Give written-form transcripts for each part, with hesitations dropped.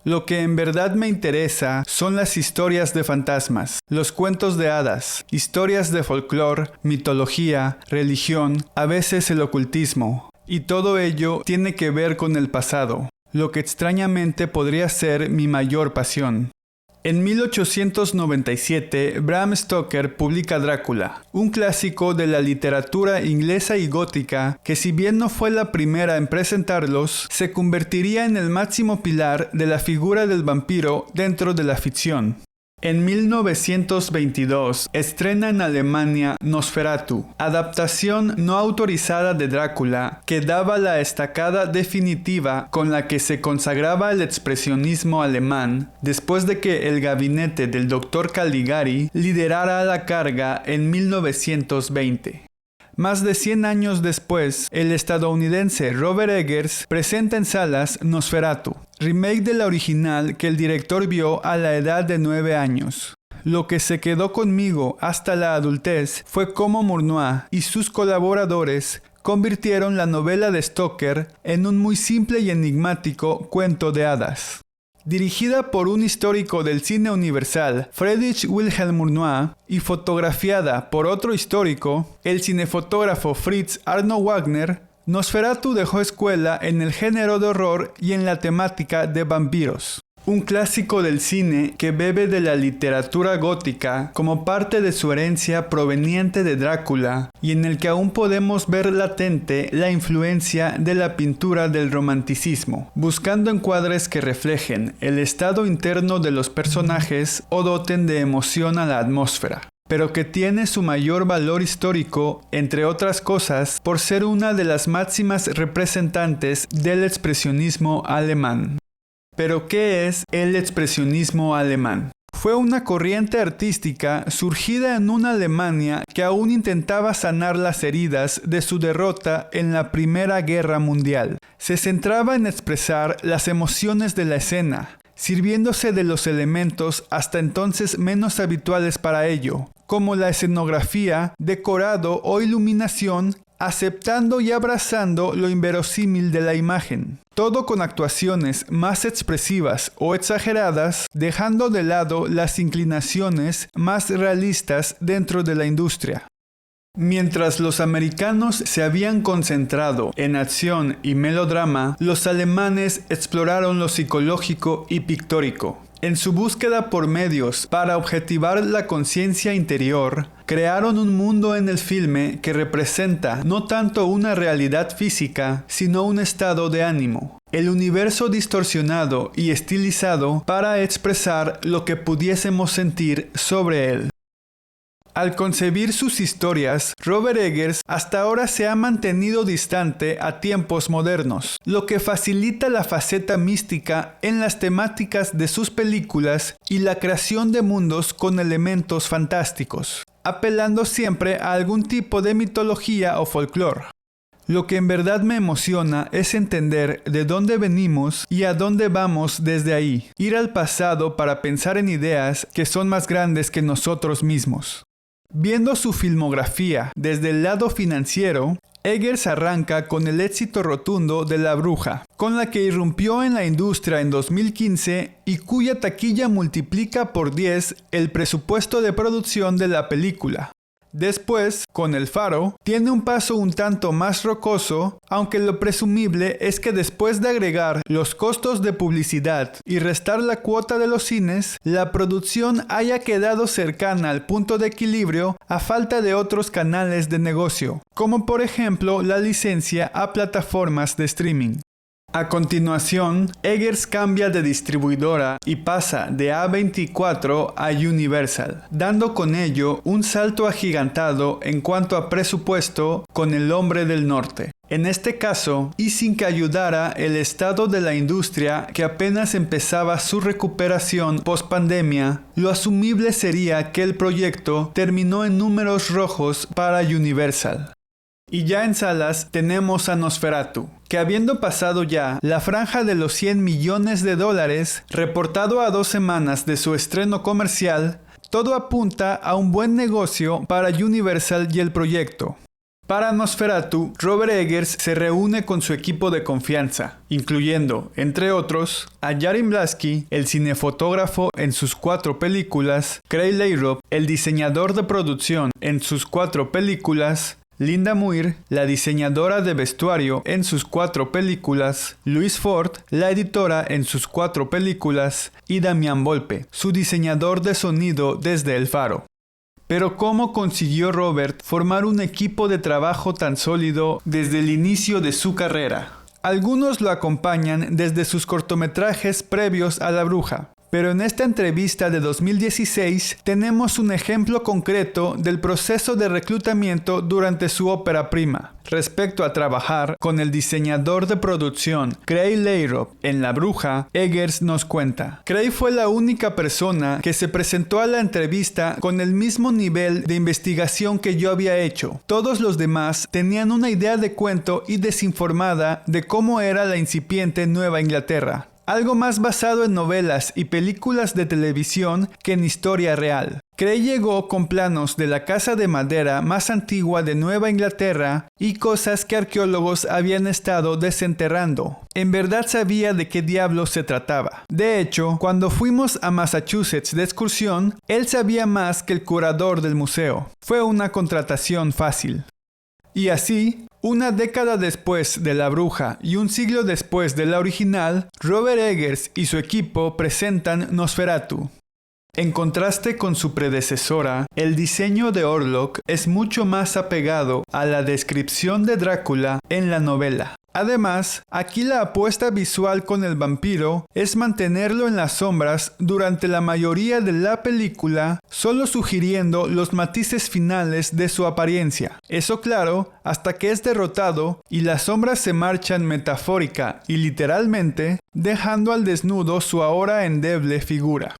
Lo que en verdad me interesa son las historias de fantasmas, los cuentos de hadas, historias de folclore, mitología, religión, a veces el ocultismo. Y todo ello tiene que ver con el pasado, lo que extrañamente podría ser mi mayor pasión. En 1897, Bram Stoker publica Drácula, un clásico de la literatura inglesa y gótica que, si bien no fue la primera en presentarlos, se convertiría en el máximo pilar de la figura del vampiro dentro de la ficción. En 1922 estrena en Alemania Nosferatu, adaptación no autorizada de Drácula que daba la estacada definitiva con la que se consagraba el expresionismo alemán después de que el gabinete del Dr. Caligari liderara la carga en 1920. Más de 100 años después, el estadounidense Robert Eggers presenta en salas Nosferatu, remake de la original que el director vio a la edad de 9 años. Lo que se quedó conmigo hasta la adultez fue cómo Murnau y sus colaboradores convirtieron la novela de Stoker en un muy simple y enigmático cuento de hadas. Dirigida por un histórico del cine universal, Friedrich Wilhelm Murnau, y fotografiada por otro histórico, el cinefotógrafo Fritz Arno Wagner, Nosferatu dejó escuela en el género de horror y en la temática de vampiros. Un clásico del cine que bebe de la literatura gótica como parte de su herencia proveniente de Drácula y en el que aún podemos ver latente la influencia de la pintura del romanticismo, buscando encuadres que reflejen el estado interno de los personajes o doten de emoción a la atmósfera, pero que tiene su mayor valor histórico, entre otras cosas, por ser una de las máximas representantes del expresionismo alemán. ¿Pero qué es el expresionismo alemán? Fue una corriente artística surgida en una Alemania que aún intentaba sanar las heridas de su derrota en la Primera Guerra Mundial. Se centraba en expresar las emociones de la escena, sirviéndose de los elementos hasta entonces menos habituales para ello, como la escenografía, decorado o iluminación, aceptando y abrazando lo inverosímil de la imagen. Todo con actuaciones más expresivas o exageradas, dejando de lado las inclinaciones más realistas dentro de la industria. Mientras los americanos se habían concentrado en acción y melodrama, los alemanes exploraron lo psicológico y pictórico. En su búsqueda por medios para objetivar la conciencia interior, crearon un mundo en el filme que representa no tanto una realidad física, sino un estado de ánimo. El universo distorsionado y estilizado para expresar lo que pudiésemos sentir sobre él. Al concebir sus historias, Robert Eggers hasta ahora se ha mantenido distante a tiempos modernos, lo que facilita la faceta mística en las temáticas de sus películas y la creación de mundos con elementos fantásticos, apelando siempre a algún tipo de mitología o folclore. Lo que en verdad me emociona es entender de dónde venimos y a dónde vamos desde ahí, ir al pasado para pensar en ideas que son más grandes que nosotros mismos. Viendo su filmografía desde el lado financiero, Eggers arranca con el éxito rotundo de La Bruja, con la que irrumpió en la industria en 2015 y cuya taquilla multiplica por 10 el presupuesto de producción de la película. Después, con El Faro, tiene un paso un tanto más rocoso, aunque lo presumible es que después de agregar los costos de publicidad y restar la cuota de los cines, la producción haya quedado cercana al punto de equilibrio a falta de otros canales de negocio, como por ejemplo la licencia a plataformas de streaming. A continuación, Eggers cambia de distribuidora y pasa de A24 a Universal, dando con ello un salto agigantado en cuanto a presupuesto con El Hombre del Norte. En este caso, y sin que ayudara el estado de la industria que apenas empezaba su recuperación post-pandemia, lo asumible sería que el proyecto terminó en números rojos para Universal. Y ya en salas tenemos a Nosferatu, que habiendo pasado ya la franja de los $100 millones, reportado a 2 semanas de su estreno comercial, todo apunta a un buen negocio para Universal y el proyecto. Para Nosferatu, Robert Eggers se reúne con su equipo de confianza, incluyendo, entre otros, a Jarin Blaschke, el cinefotógrafo en sus 4 películas, Craig Layrob, el diseñador de producción en sus 4 películas, Linda Muir, la diseñadora de vestuario en sus 4 películas, Louise Ford, la editora en sus 4 películas, y Damián Volpe, su diseñador de sonido desde El Faro. Pero ¿cómo consiguió Robert formar un equipo de trabajo tan sólido desde el inicio de su carrera? Algunos lo acompañan desde sus cortometrajes previos a La Bruja, pero en esta entrevista de 2016 tenemos un ejemplo concreto del proceso de reclutamiento durante su ópera prima. Respecto a trabajar con el diseñador de producción Craig Layrob en La Bruja, Eggers nos cuenta: Craig fue la única persona que se presentó a la entrevista con el mismo nivel de investigación que yo había hecho. Todos los demás tenían una idea de cuento y desinformada de cómo era la incipiente Nueva Inglaterra. Algo más basado en novelas y películas de televisión que en historia real. Craig llegó con planos de la casa de madera más antigua de Nueva Inglaterra y cosas que arqueólogos habían estado desenterrando. En verdad sabía de qué diablos se trataba. De hecho, cuando fuimos a Massachusetts de excursión, él sabía más que el curador del museo. Fue una contratación fácil. Y así, una década después de La Bruja y un siglo después de la original, Robert Eggers y su equipo presentan Nosferatu. En contraste con su predecesora, el diseño de Orlok es mucho más apegado a la descripción de Drácula en la novela. Además, aquí la apuesta visual con el vampiro es mantenerlo en las sombras durante la mayoría de la película, solo sugiriendo los matices finales de su apariencia. Eso claro, hasta que es derrotado y las sombras se marchan metafórica y literalmente, dejando al desnudo su ahora endeble figura.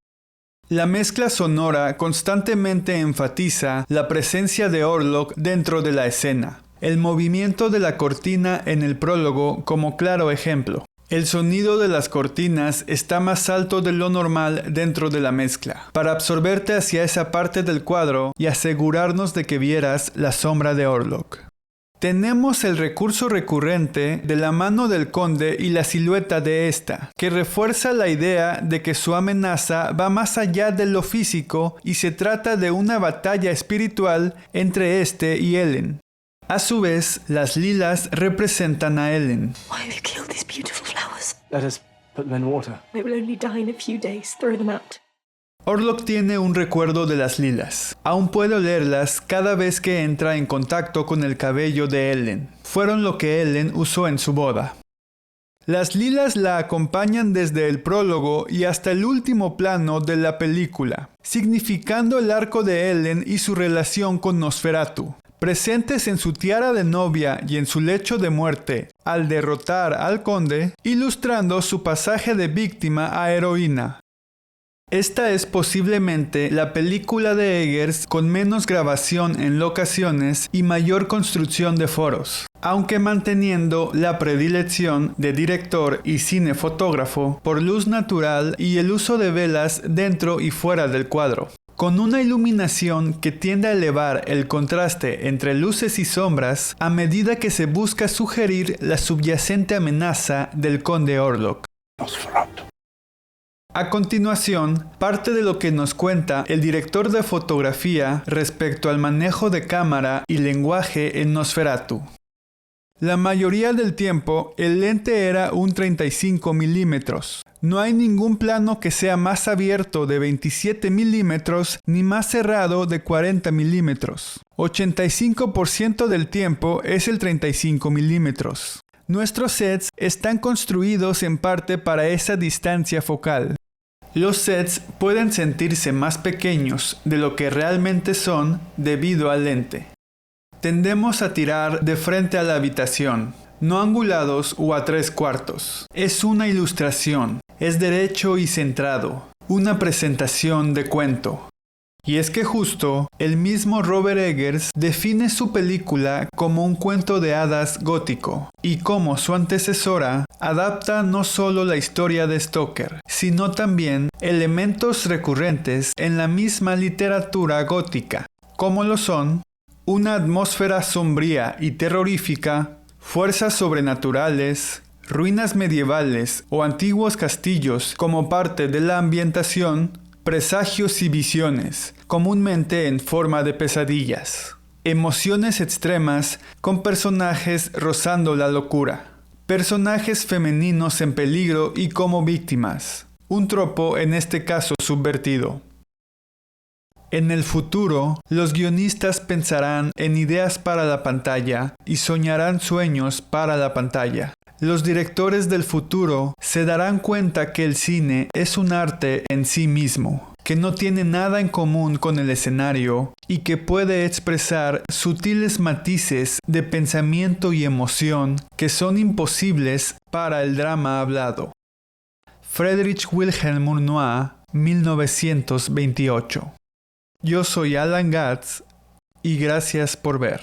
La mezcla sonora constantemente enfatiza la presencia de Orlok dentro de la escena. El movimiento de la cortina en el prólogo como claro ejemplo. El sonido de las cortinas está más alto de lo normal dentro de la mezcla, para absorberte hacia esa parte del cuadro y asegurarnos de que vieras la sombra de Orlok. Tenemos el recurso recurrente de la mano del conde y la silueta de esta, que refuerza la idea de que su amenaza va más allá de lo físico y se trata de una batalla espiritual entre este y Ellen. A su vez, las lilas representan a Ellen. Why have you killed these beautiful flowers? Let us put them in water. They will only die in a few days. Throw them out. Orlok tiene un recuerdo de las lilas. Aún puede olerlas cada vez que entra en contacto con el cabello de Ellen. Fueron lo que Ellen usó en su boda. Las lilas la acompañan desde el prólogo y hasta el último plano de la película, significando el arco de Ellen y su relación con Nosferatu. Presentes en su tiara de novia y en su lecho de muerte, al derrotar al conde, ilustrando su pasaje de víctima a heroína. Esta es posiblemente la película de Eggers con menos grabación en locaciones y mayor construcción de foros, aunque manteniendo la predilección de director y cinefotógrafo por luz natural y el uso de velas dentro y fuera del cuadro. Con una iluminación que tiende a elevar el contraste entre luces y sombras a medida que se busca sugerir la subyacente amenaza del conde Orlok. A continuación, parte de lo que nos cuenta el director de fotografía respecto al manejo de cámara y lenguaje en Nosferatu. La mayoría del tiempo, el lente era un 35 milímetros. No hay ningún plano que sea más abierto de 27 milímetros ni más cerrado de 40 milímetros. 85% del tiempo es el 35 milímetros. Nuestros sets están construidos en parte para esa distancia focal. Los sets pueden sentirse más pequeños de lo que realmente son debido al lente. Tendemos a tirar de frente a la habitación, no angulados o a 3/4. Es una ilustración, es derecho y centrado, una presentación de cuento. Y es que justo el mismo Robert Eggers define su película como un cuento de hadas gótico, y como su antecesora, adapta no solo la historia de Stoker, sino también elementos recurrentes en la misma literatura gótica, como lo son una atmósfera sombría y terrorífica, fuerzas sobrenaturales, ruinas medievales o antiguos castillos como parte de la ambientación, presagios y visiones, comúnmente en forma de pesadillas. Emociones extremas con personajes rozando la locura. Personajes femeninos en peligro y como víctimas. Un tropo en este caso subvertido. En el futuro, los guionistas pensarán en ideas para la pantalla y soñarán sueños para la pantalla. Los directores del futuro se darán cuenta que el cine es un arte en sí mismo, que no tiene nada en común con el escenario y que puede expresar sutiles matices de pensamiento y emoción que son imposibles para el drama hablado. Friedrich Wilhelm Murnau, 1928. Yo soy Alan Gatz y gracias por ver.